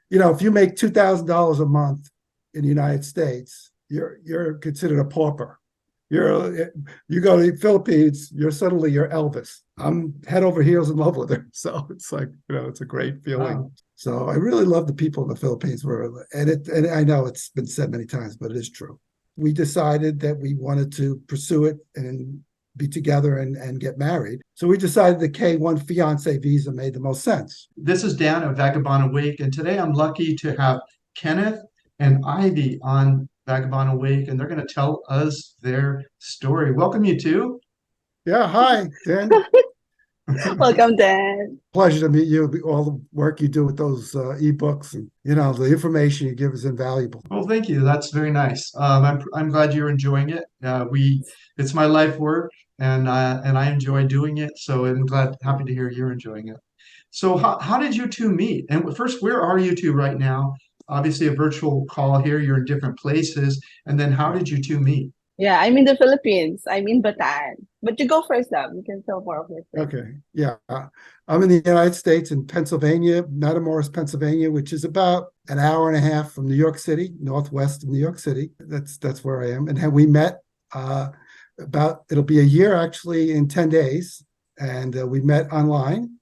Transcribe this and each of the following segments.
if you make $2,000 a month in the United States, you're considered a pauper. You go to the Philippines, you're Elvis. I'm head over heels in love with her. So it's like, it's a great feeling. Wow. So I really love the people in the Philippines and I know it's been said many times, but it is true. We decided that we wanted to pursue it and be together and get married. So we decided the K1 fiance visa made the most sense. This is Dan of Vagabond Awake, and today I'm lucky to have Kenneth and Ivy on Vagabond Awake, and they're going to tell us their story. Welcome, you two. Yeah, hi, Dan. Welcome, Dan. Pleasure to meet you. All the work you do with those ebooks, and the information you give is invaluable. Well, thank you. That's very nice. I'm glad you're enjoying it. It's my life work, and I enjoy doing it. So I'm happy to hear you're enjoying it. So how did you two meet? And first, where are you two right now? Obviously, a virtual call here. You're in different places. And then how did you two meet? Yeah, I'm in the Philippines. I'm in Bataan. But you go first, Dom. You can tell more of your story. Okay. Yeah. I'm in the United States in Pennsylvania, Matamoros, Pennsylvania, which is about an hour and a half from New York City, northwest of New York City. That's where I am. And we met it'll be a year actually in 10 days. And we met online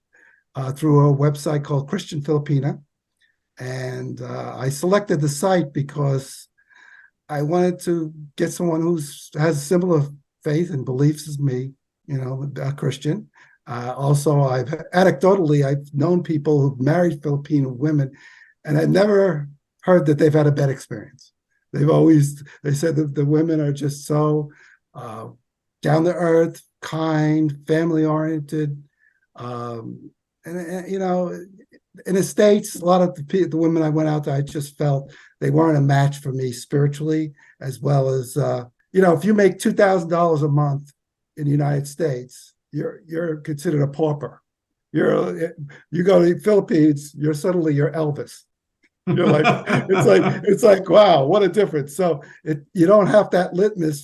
through a website called Christian Filipina. And I selected the site because I wanted to get someone who has similar faith and beliefs as me, a Christian. Also, anecdotally, I've known people who've married Filipino women, and I've never heard that they've had a bad experience. They said that the women are just so down to earth, kind, family oriented, in the States, a lot of the women I went out to, I just felt they weren't a match for me spiritually, as well as, if you make $2,000 a month in the United States, you're considered a pauper. You go to the Philippines, you're Elvis. You're it's like, wow, what a difference. So you don't have that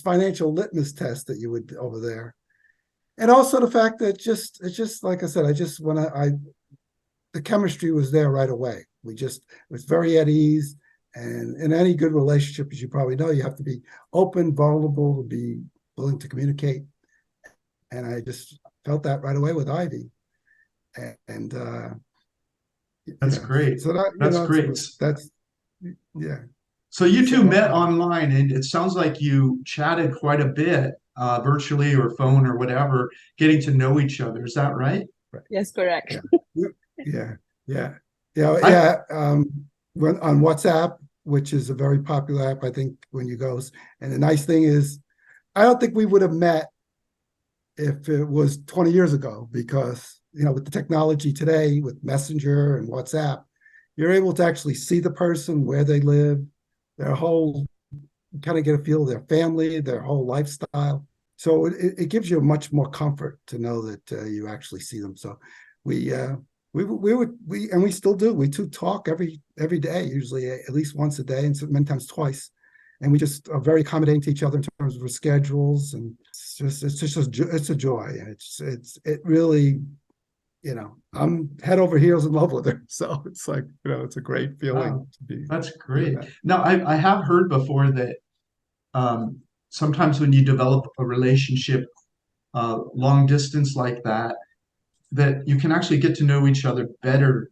financial litmus test that you would over there. And also the fact that it's just like I said, the chemistry was there right away. It was very at ease. And in any good relationship, as you probably know, you have to be open, vulnerable, to be willing to communicate. And I just felt that right away with Ivy. And that's great. So that's great. Yeah. So you two met online, and it sounds like you chatted quite a bit, virtually or phone or whatever, getting to know each other. Is that right? Yes, correct. Yeah. We're on WhatsApp, which is a very popular app, I think, when you go. And the nice thing is, I don't think we would have met if it was 20 years ago, because, with the technology today, with Messenger and WhatsApp, you're able to actually see the person, where they live, their whole, kind of get a feel of their family, their whole lifestyle. So it gives you much more comfort to know that you actually see them. So we still do. We two talk every day, usually at least once a day, and many times twice. And we just are very accommodating to each other in terms of our schedules, and it's a joy. And it really, I'm head over heels in love with her. So it's like, it's a great feeling. Wow. That's great. Now, I have heard before that sometimes when you develop a relationship long distance like that you can actually get to know each other better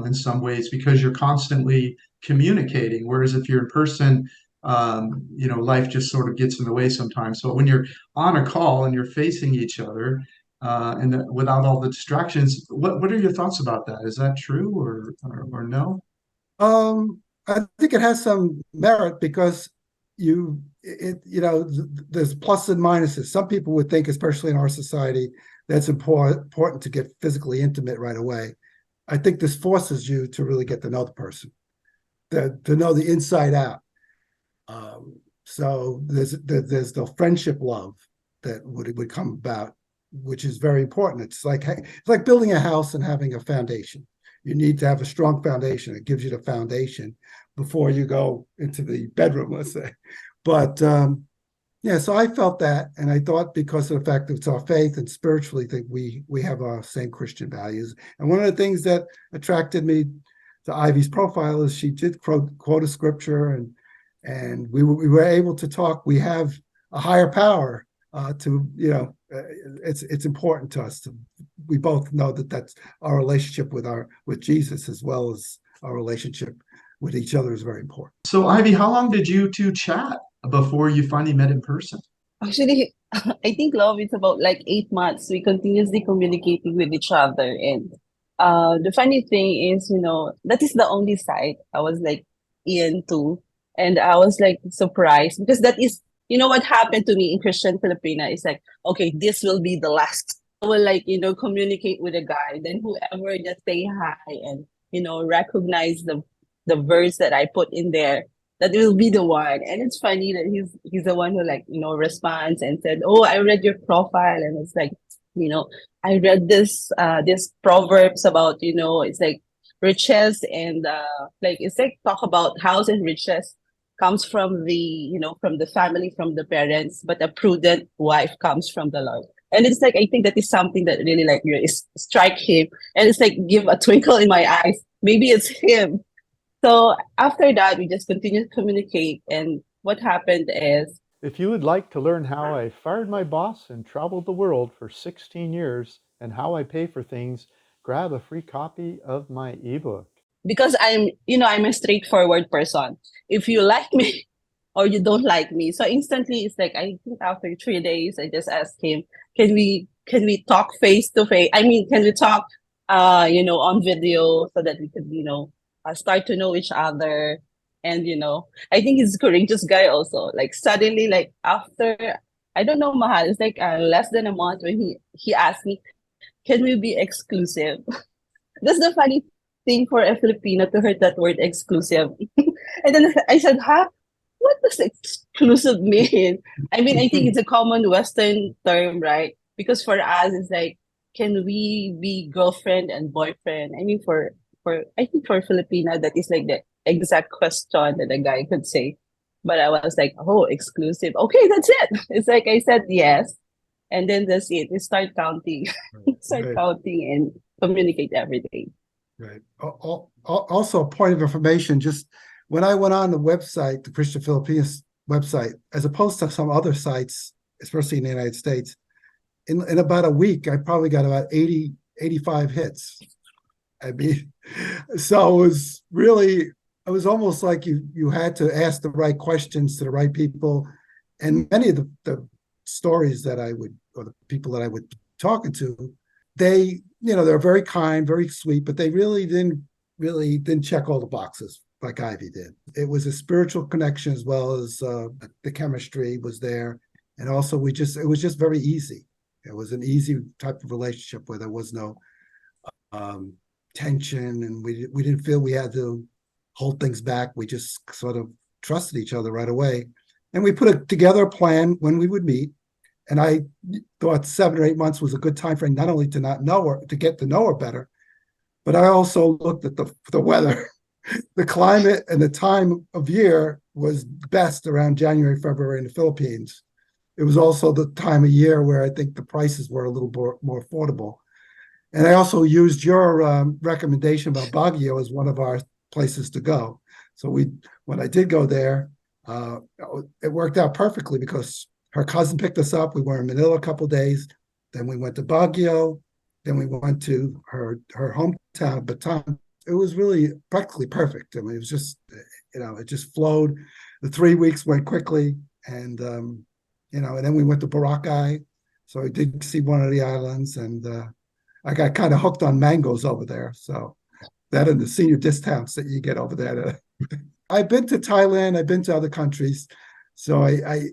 in some ways, because you're constantly communicating. Whereas if you're in person, life just sort of gets in the way sometimes. So when you're on a call and you're facing each other without all the distractions, what are your thoughts about that? Is that true or no? I think it has some merit, because there's pluses and minuses. Some people would think, especially in our society, that's important to get physically intimate right away. I think this forces you to really get to know the person, to know the inside out. So there's the friendship love that would come about, which is very important. It's like building a house and having a foundation. You need to have a strong foundation. It gives you the foundation before you go into the bedroom, let's say. But so I felt that, and I thought, because of the fact that it's our faith and spiritually think we have our same Christian values. And one of the things that attracted me to Ivy's profile is she did quote a scripture, and we were able to talk. We have a higher power to, it's important to us. We both know that that's our relationship with Jesus, as well as our relationship with each other, is very important. So Ivy, how long did you two chat before you finally met in person? Actually, I think love is about like 8 months. We continuously communicating with each other. And the funny thing is, that is the only side I was like into. And I was like surprised because that is, what happened to me in Christian Filipina is like, okay, this will be the last. I will like, communicate with a guy. Then whoever just say hi and, recognize the verse that I put in there, that will be the one. And it's funny that he's the one who like, responds and said, oh, I read your profile. And it's like, I read this proverbs about, it's like riches and like, it's like talk about house and riches comes from from the family, from the parents, but a prudent wife comes from the Lord. And it's like, I think that is something that really like strike him. And it's like, give a twinkle in my eyes. Maybe it's him. So after that, we just continued to communicate. And what happened is, if you would like to learn how I fired my boss and traveled the world for 16 years and how I pay for things, grab a free copy of my ebook. because I'm a straightforward person. If you like me or you don't like me. So instantly it's like, I think after 3 days, I just asked him, can we talk face to face? I mean, can we talk, on video so that we could, start to know each other. And, I think he's a courageous guy also. Like suddenly, like after, I don't know, Mahal, it's like less than a month when he asked me, can we be exclusive? That's the funny thing for a Filipino to hear that word exclusive. And then I said, huh? What does exclusive mean? I mean, I think it's a common Western term, right? Because for us, it's like, can we be girlfriend and boyfriend? I mean, I think for Filipina, that is like the exact question that a guy could say. But I was like, oh, exclusive. Okay, that's it. It's like I said yes. And then that's it. We start counting. Counting and communicate every day. Right. Also, a point of information, just when I went on the website, the Christian Filipinas website, as opposed to some other sites, especially in the United States, in about a week, I probably got about 85 hits. I mean, so it was almost like you had to ask the right questions to the right people. And many of the stories that or the people that I would be talking to, they, they're very kind, very sweet, but they really didn't check all the boxes like Ivy did. It was a spiritual connection as well as the chemistry was there. And also it was just very easy. It was an easy type of relationship where there was no tension, and we didn't feel we had to hold things back. We just sort of trusted each other right away. And we put together a plan when we would meet. And I thought 7 or 8 months was a good time frame, not only to not know her, to get to know her better, but I also looked at the weather. The climate and the time of year was best around January, February in the Philippines. It was also the time of year where I think the prices were a little more affordable. And I also used your recommendation about Baguio as one of our places to go. So when I did go there, it worked out perfectly because her cousin picked us up. We were in Manila a couple of days. Then we went to Baguio. Then we went to her hometown, Bataan. It was really practically perfect. I mean, it was just, it just flowed. The 3 weeks went quickly. And, and then we went to Boracay. So I did see one of the islands, and I got kind of hooked on mangoes over there. So that and the senior discounts that you get over there. I've been to Thailand. I've been to other countries. So I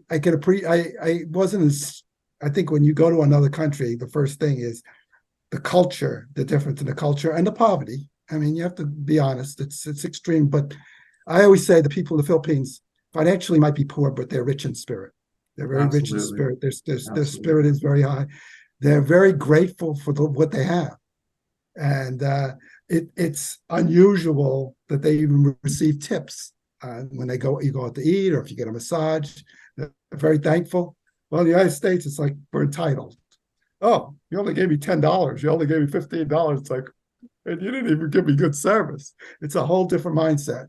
wasn't as, I think when you go to another country, the first thing is the culture, the difference in the culture and the poverty. I mean, you have to be honest, it's extreme, but I always say the people in the Philippines financially might be poor, but they're rich in spirit. They're very rich in spirit. Their spirit is very high. They're very grateful for what they have. And it's unusual that they even receive tips when you go out to eat, or if you get a massage. They're very thankful. Well, in the United States, it's like we're entitled. Oh, you only gave me $10. You only gave me $15. It's like, and you didn't even give me good service. It's a whole different mindset.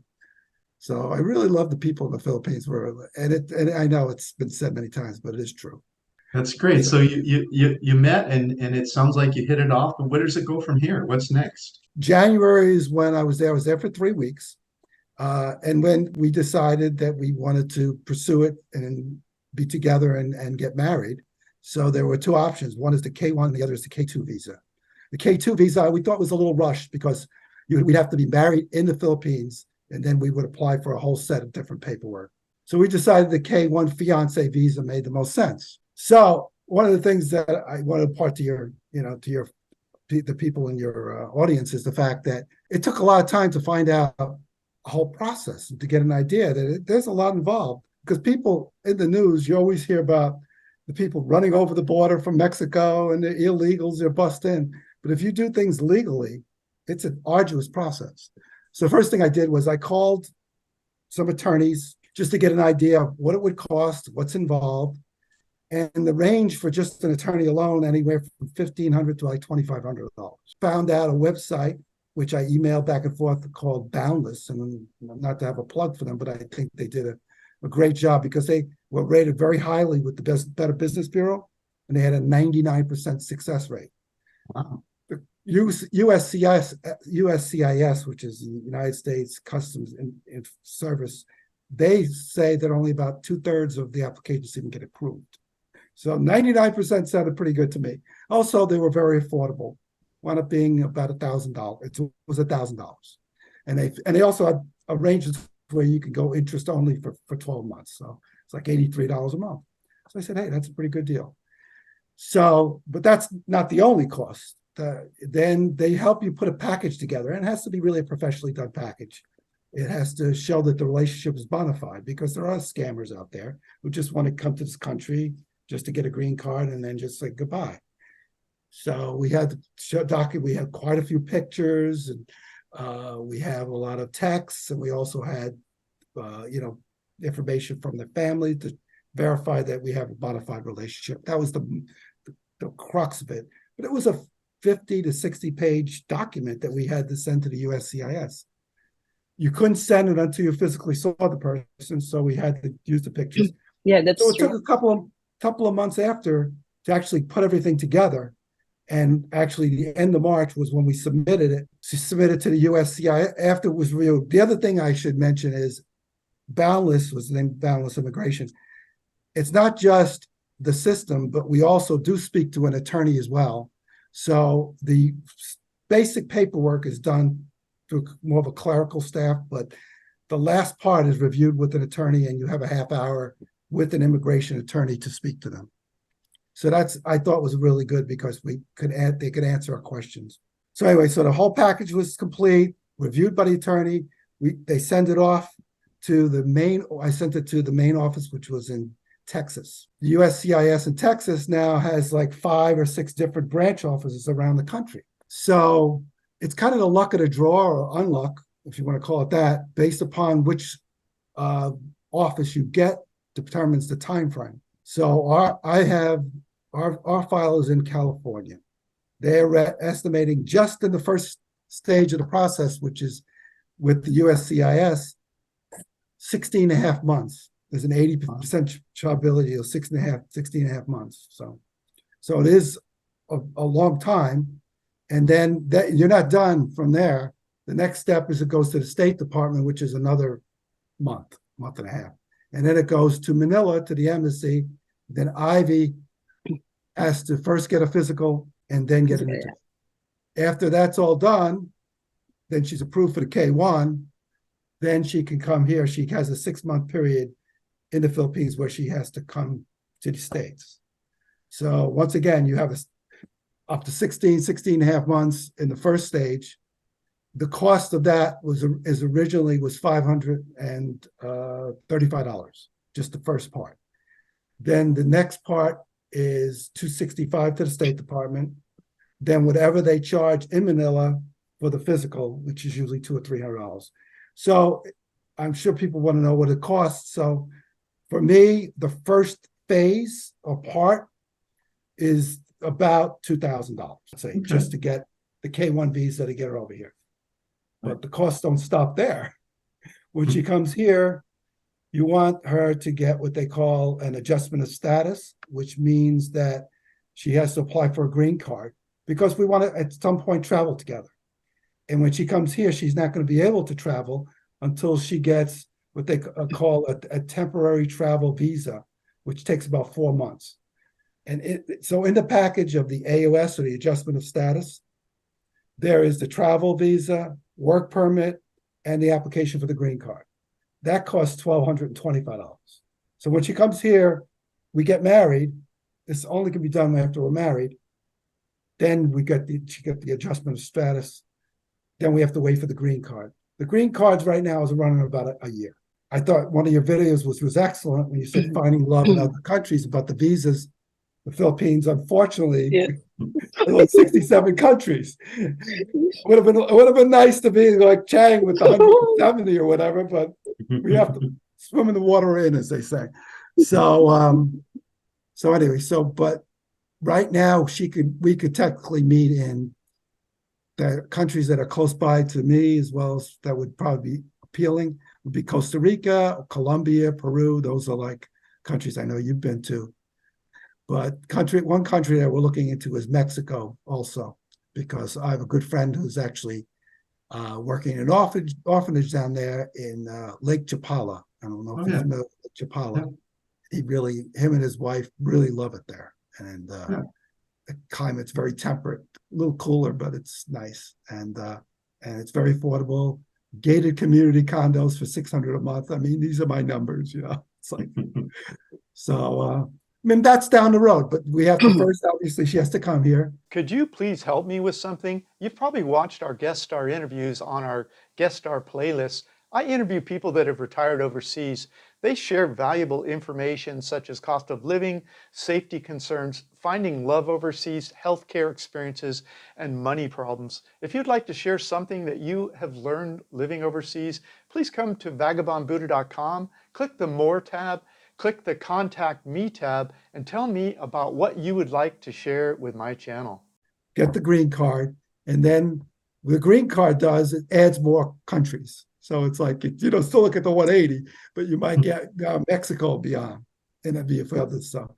So I really love the people in the Philippines, and I know it's been said many times, but it is true. That's great. So you met and it sounds like you hit it off, but where does it go from here? What's next? January is when I was there. I was there for 3 weeks. And when we decided that we wanted to pursue it and be together and get married. So there were 2 options. One is the K1, and the other is the K2 visa. The K2 visa we thought was a little rushed because we'd have to be married in the Philippines, and then we would apply for a whole set of different paperwork. So we decided the K1 fiance visa made the most sense. So one of the things that I want to impart to the people in your audience is the fact that it took a lot of time to find out a whole process and to get an idea that there's a lot involved. Because people in the news, you always hear about the people running over the border from Mexico and the illegals, they're bussed in. But if you do things legally, it's an arduous process. So the first thing I did was I called some attorneys just to get an idea of what it would cost, what's involved. And the range for just an attorney alone, anywhere from $1,500 to like $2,500. Found out a website, which I emailed back and forth, called Boundless. And not to have a plug for them, but I think they did a great job because they were rated very highly with the Better Business Bureau, and they had a 99% success rate. Wow. The USCIS, which is the United States Customs and Service, they say that only about 2/3 of the applications even get approved. So 99% sounded pretty good to me. Also, they were very affordable. Wound up being about $1,000. It was $1,000, and they also had arrangements where you can go interest only for 12 months. So it's like $83 a month. So I said, hey, that's a pretty good deal. So, but that's not the only cost. Then they help you put a package together, and it has to be really a professionally done package. It has to show that the relationship is bona fide, because there are scammers out there who just want to come to this country just to get a green card and then just say goodbye. So we had to show document. We had quite a few pictures, and we have a lot of texts, and we also had, information from the family to verify that we have a bona fide relationship. That was the crux of it. But it was a 50 to 60-page document that we had to send to the USCIS. You couldn't send it until you physically saw the person, so we had to use the pictures. Yeah, that's so it true. took a couple of months after to actually put everything together. And actually, the end of March was when we submitted it. She submitted to the USCIS after it was reviewed. The other thing I should mention is Boundless was named Boundless Immigration. It's not just the system, but we also do speak to an attorney as well. So the basic paperwork is done through more of a clerical staff, but the last part is reviewed with an attorney, and you have a half hour with an immigration attorney to speak to them. So I thought was really good because they could answer our questions. So anyway, so the whole package was complete, reviewed by the attorney. They send it off to I sent it to the main office, which was in Texas. The USCIS in Texas now has like 5 or 6 different branch offices around the country. So it's kind of the luck of the draw, or unluck, if you want to call it that, based upon which office you get determines the time frame. So our file is in California. They're estimating just in the first stage of the process, which is with the USCIS, 16 and a half months. There's an 80% probability of 16 and a half months. So it is a long time. And then you're not done from there. The next step is it goes to the State Department, which is another month and a half. And then it goes to Manila, to the embassy. Then Ivy has to first get a physical and then get an interview. After that's all done, then she's approved for the K1. Then she can come here. She has a 6-month period in the Philippines where she has to come to the States. So once again, you have up to 16 and a half months in the first stage. The cost of that was originally $535, just the first part. Then the next part is $265 to the State Department. Then whatever they charge in Manila for the physical, which is usually $200 or $300. So I'm sure people want to know what it costs. So for me, the first phase or part is about $2,000, say, just to get the K1 visa to get her over here. But the costs don't stop there. When she comes here, you want her to get what they call an adjustment of status, which means that she has to apply for a green card because we want to, at some point, travel together. And when she comes here, she's not going to be able to travel until she gets what they call a temporary travel visa, which takes about 4 months. And so in the package of the AOS, or the adjustment of status, there is the travel visa, work permit, and the application for the green card. That costs $1,225. So when she comes here, we get married. This only can be done after we're married. Then she get the adjustment of status. Then we have to wait for the green card. The green cards right now is running about a year. I thought one of your videos was excellent when you said finding love in other countries about the visas. The Philippines, unfortunately, like 67 countries. Would have been nice to be like Chang with the 170 or whatever, but we have to swim in the water in, as they say. So but right now we could technically meet in the countries that are close by to me, as well as that would probably be appealing, would be Costa Rica, Colombia, Peru. Those are like countries I know you've been to. But one country that we're looking into is Mexico also, because I have a good friend who's actually working in an orphanage down there in Lake Chapala. I don't know if you're familiar with Lake Chapala. Yeah. Him and his wife really love it there. And the climate's very temperate, a little cooler, but it's nice. And it's very affordable. Gated community condos for $600 a month. I mean, these are my numbers, It's like, so, I mean, that's down the road, but we have to first, obviously, she has to come here. Could you please help me with something? You've probably watched our guest star interviews on our guest star playlist. I interview people that have retired overseas. They share valuable information such as cost of living, safety concerns, finding love overseas, healthcare experiences, and money problems. If you'd like to share something that you have learned living overseas, please come to vagabondbuddha.com, click the More tab, click the Contact Me tab, and tell me about what you would like to share with my channel. Get the green card, and then the green card it adds more countries. So it's like, still look at the 180, but you might get Mexico beyond, and that'd be for other stuff.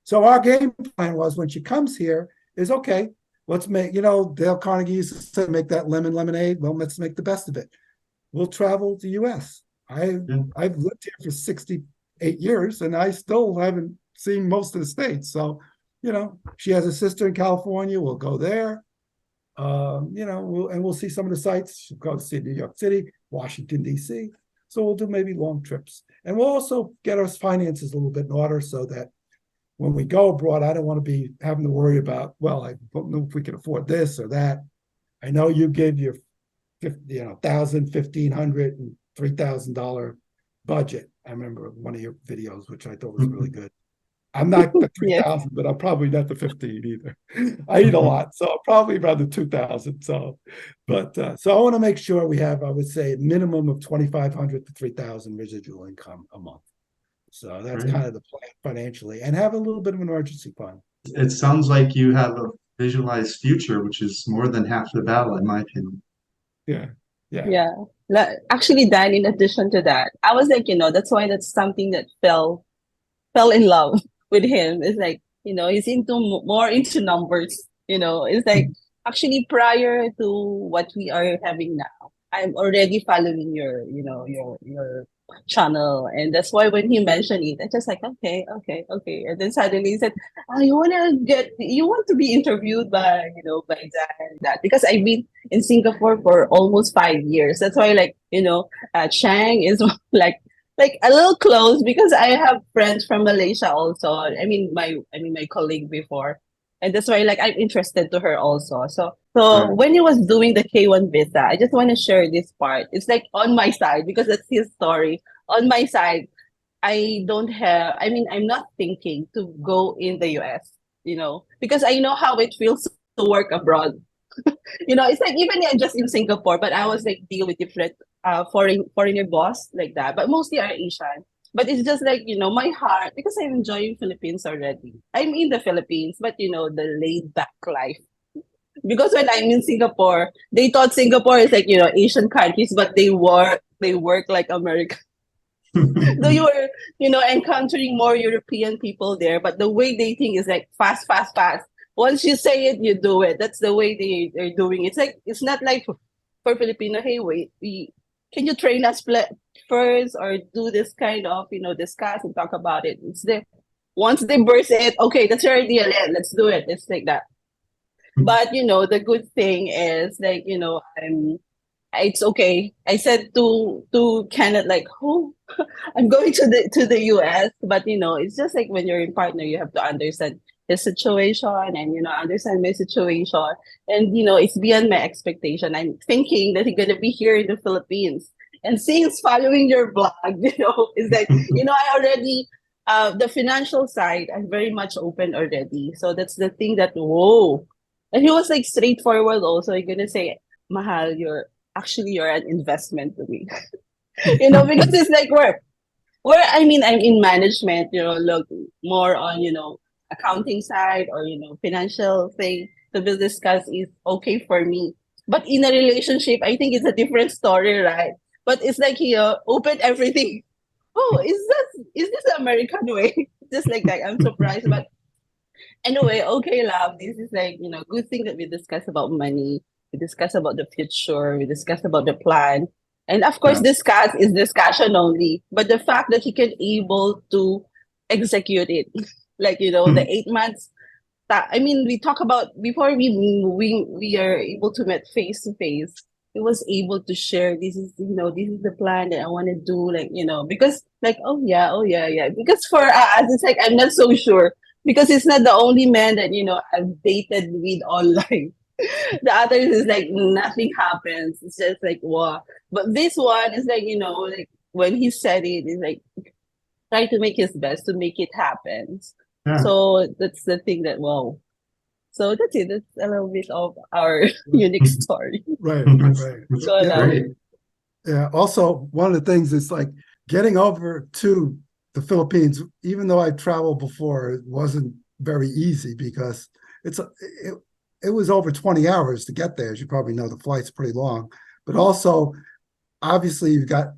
So our game plan was, when she comes here, is okay, let's make, Dale Carnegie used to say, make that lemon lemonade. Well, let's make the best of it. We'll travel to the U.S. I've lived here for 68 years, and I still haven't seen most of the states. So, she has a sister in California. We'll go there. We'll see some of the sites. She'll go to see New York City, Washington, D.C. So we'll do maybe long trips. And we'll also get our finances a little bit in order so that when we go abroad, I don't want to be having to worry about, I don't know if we can afford this or that. I know you give your $1,000, $1,500, and $3,000 budget. I remember one of your videos, which I thought was really good. I'm not the 3,000, but I'm probably not the 15 either. I eat a lot, so I'm probably around the 2,000. So I want to make sure we have, I would say, a minimum of 2,500 to 3,000 residual income a month. So that's kind of the plan financially, and have a little bit of an emergency fund. It sounds like you have a visualized future, which is more than half the battle, in my opinion. Yeah. Actually, Dan, in addition to that, I was like, that's something that fell in love with him. It's like, he's more into numbers. It's like, actually, prior to what we are having now, I'm already following your channel, and that's why when he mentioned it, I just like, okay, and then suddenly he said, you want to be interviewed by that, because I've been in Singapore for almost 5 years. That's why, Chang is like a little close, because I have friends from Malaysia also. I mean my colleague before, and that's why I'm interested to her also. So when he was doing the K1 visa, I just want to share this part. It's like on my side, because that's his story. On my side, I'm not thinking to go in the US, because I know how it feels to work abroad. It's like, even I'm just in Singapore, but I was deal with different foreigner boss like that, but mostly are Asian. But it's just my heart, because I'm enjoying Philippines already. I'm in the Philippines, but the laid back life. Because when I'm in Singapore, they thought Singapore is like, Asian countries, but they work like America. Though you were, encountering more European people there, but the way they think is like fast, fast, fast. Once you say it, you do it. That's the way they're doing it. It's not like for Filipino, hey, wait, can you train us first or do this kind of, discuss and talk about it. Once they burst it, okay, that's your idea. Let's do it. It's like that. But the good thing is like, it's okay. I said to Kenneth like, oh, I'm going to the US, but it's just like when you're in partner, you have to understand his situation and understand my situation, and it's beyond my expectation. I'm thinking that he's gonna be here in the Philippines, and since following your blog, is like I already the financial side I'm very much open already. So that's the thing that whoa, and he was like straightforward. Also, I'm gonna say, Mahal, you're an investment to me. Because it's like where I mean I'm in management, look more on, accounting side or, financial thing to be discussed is okay for me. But in a relationship, I think it's a different story, right? But it's like he opened everything. Oh, is this the American way? Just like that. I'm surprised. But anyway, okay, love. This is like, good thing that we discuss about money. We discuss about the future. We discuss about the plan. And of course, Yeah. discuss is discussion only. But the fact that he can able to execute it, like, the 8 months. I mean, we talk about before we are able to meet face to face. He was able to share this is the plan that I want to do, like, because like, oh yeah, yeah. Because for us, it's like I'm not so sure because it's not the only man that I've dated with online. The others is like nothing happens. It's just like wow. But this one is like, like when he said it, it's like try to make his best to make it happen. Yeah. So that's the thing that wow. So that's it. That's a little bit of our unique story. Right. That's So, great. Yeah. Also, one of the things is like getting over to the Philippines, even though I traveled before, it wasn't very easy because it was over 20 hours to get there. As you probably know, the flight's pretty long. But also, obviously, you've got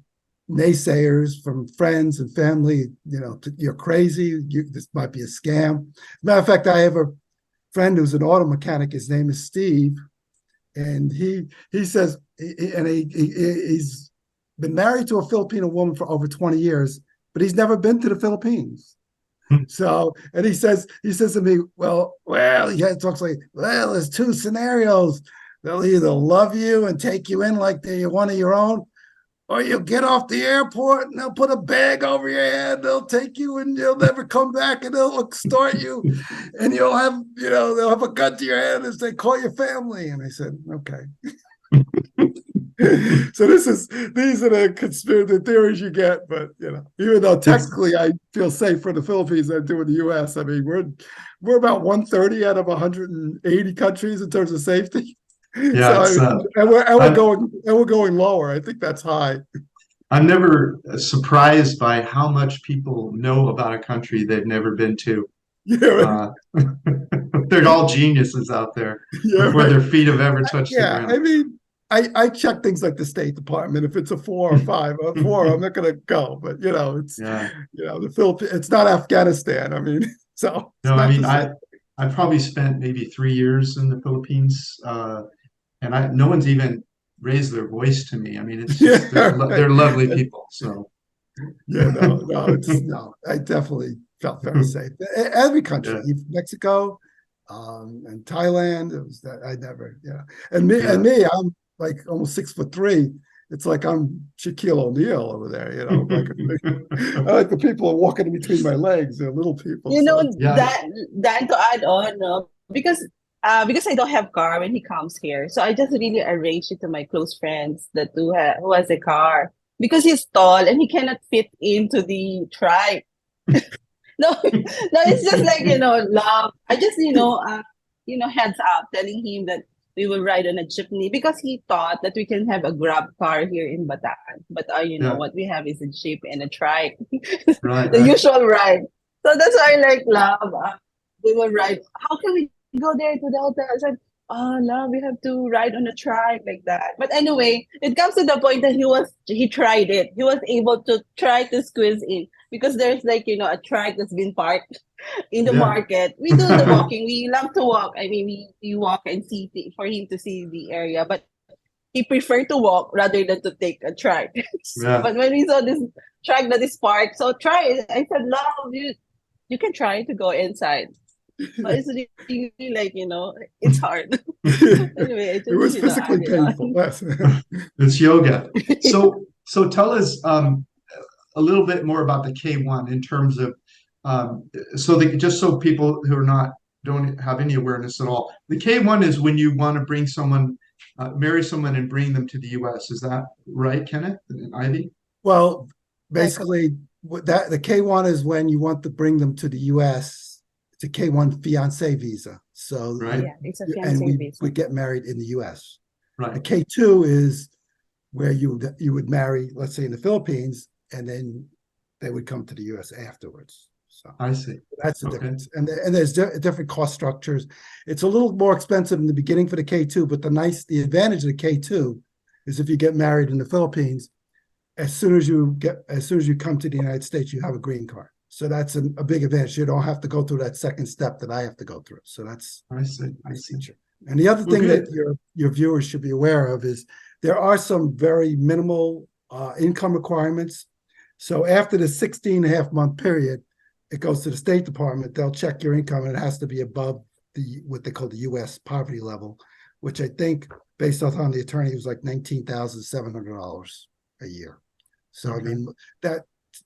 naysayers from friends and family, you're crazy. This might be a scam. As a matter of fact, I have a friend who's an auto mechanic. His name is Steve. And he says, he's been married to a Filipino woman for over 20 years, but he's never been to the Philippines. So, and he says to me, well, he talks like, well, there's two scenarios. They'll either love you and take you in like they're one of your own, or you'll get off the airport and they'll put a bag over your head. They'll take you and you'll never come back and they'll extort you. And you'll have, they'll have a gun to your head as they call your family. And I said, okay. So these are the conspiracy theories you get. But, even though technically I feel safe for the Philippines than I do in the US. I mean, we're about 130 out of 180 countries in terms of safety. Yeah, so, we're going lower. I think that's high. I'm never surprised by how much people know about a country they've never been to. Yeah, they're all geniuses out there before their feet have ever touched the ground. I mean, I check things like the State Department. If it's a 4 or 5 or 4, I'm not going to go. But it's the Philippines. It's not Afghanistan. I mean, so no. I mean, I probably spent maybe 3 years in the Philippines. And no one's even raised their voice to me. I mean, it's just they're lovely people. So no, I definitely felt very safe. Every country, Mexico, and Thailand. It was that I never, and me, I'm like almost 6'3". It's like I'm Shaquille O'Neal over there, I like the people walking in between my legs. They're little people. That to add on, because I don't have car when he comes here, so I just really arrange it to my close friends that who has a car because he's tall and he cannot fit into the tribe. No, it's just like love. I just heads up telling him that we will ride on a jeepney because he thought that we can have a grab car here in Bataan, but what we have is a jeep and a trike, the usual ride. So that's why I like love. We will ride. How can we go there to the hotel? I said, oh no, we have to ride on a track like that. But anyway, it comes to the point that he tried it. He was able to try to squeeze in because there's like, a track that's been parked in the Yeah. market. We do the walking. We love to walk. I mean, we walk and see for him to see the area, but he preferred to walk rather than to take a track. Yeah. But when we saw this track that is parked, so try it. I said, love, you can try to go inside. But it's really like, it's hard. Anyway, I just, It was physically add it on. painful. Yes. It's yoga. So tell us a little bit more about the K1 in terms of just so people who don't have any awareness at all. The K1 is when you want to bring someone, marry someone and bring them to the U.S. Is that right, Kenneth and Ivy? Well, basically, the K1 is when you want to bring them to the U.S. It's a K1 fiance visa. So Right. Yeah, it's a fiancé visa. we get married in the U.S. The Right. K2 is where you would marry, let's say in the Philippines, and then they would come to the U.S. afterwards. So I see. that's the Okay. difference. And there's different cost structures. It's a little more expensive in the beginning for the K2, but the advantage of the K2 is if you get married in the Philippines, as soon as you come to the United States, you have a green card. So that's a big advantage. You don't have to go through that second step that I have to go through. So that's I see. a feature. And the other thing good. that your viewers should be aware of is there are some very minimal income requirements. So after the 16.5-month period, it goes to the State Department. They'll check your income, and it has to be above what they call the U.S. poverty level, which I think, based on the attorney, was like $19,700 a year. So Okay. I mean that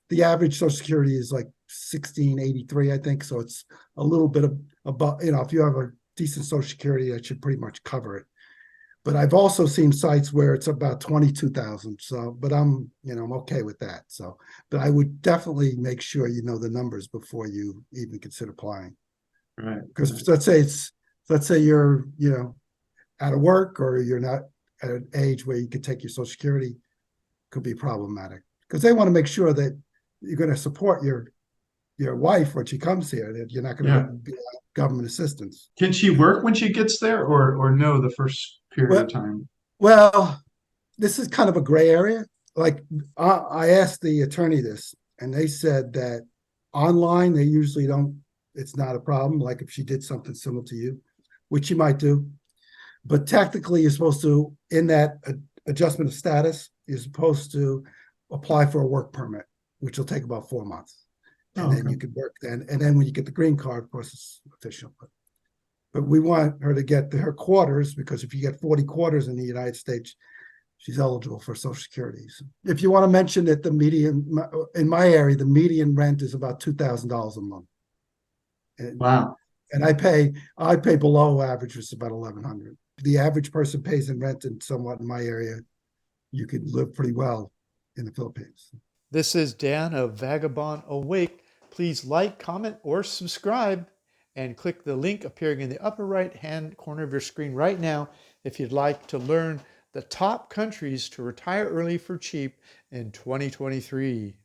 the average Social Security is like 1683, I think. So it's a little bit above. If you have a decent Social Security, that should pretty much cover it. But I've also seen sites where it's about 22,000. So, but I'm okay with that. So, but I would definitely make sure you know the numbers before you even consider applying. Right. Because let's say you're out of work, or you're not at an age where you could take your Social Security, could be problematic because they want to make sure that you're going to support your wife when she comes here, that you're not going to be government assistance. Can she work when she gets there, or no, the first period of time? Well, this is kind of a gray area. Like I asked the attorney this, and they said that online they usually don't. It's not a problem. Like if she did something similar to you, which she might do, but technically you're supposed to, in that adjustment of status, you're supposed to apply for a work permit, which will take about 4 months. And then you could work then. And then when you get the green card, of course, it's official. But we want her to get her quarters, because if you get 40 quarters in the United States, she's eligible for Social Security. So if you want to mention that in my area, the median rent is about $2,000 a month. And, Wow. And I pay below average, which is about $1,100. The average person pays in rent, and somewhat in my area, you could live pretty well in the Philippines. This is Dan of Vagabond Awake. Please like, comment, or subscribe, and click the link appearing in the upper right-hand corner of your screen right now if you'd like to learn the top countries to retire early for cheap in 2023.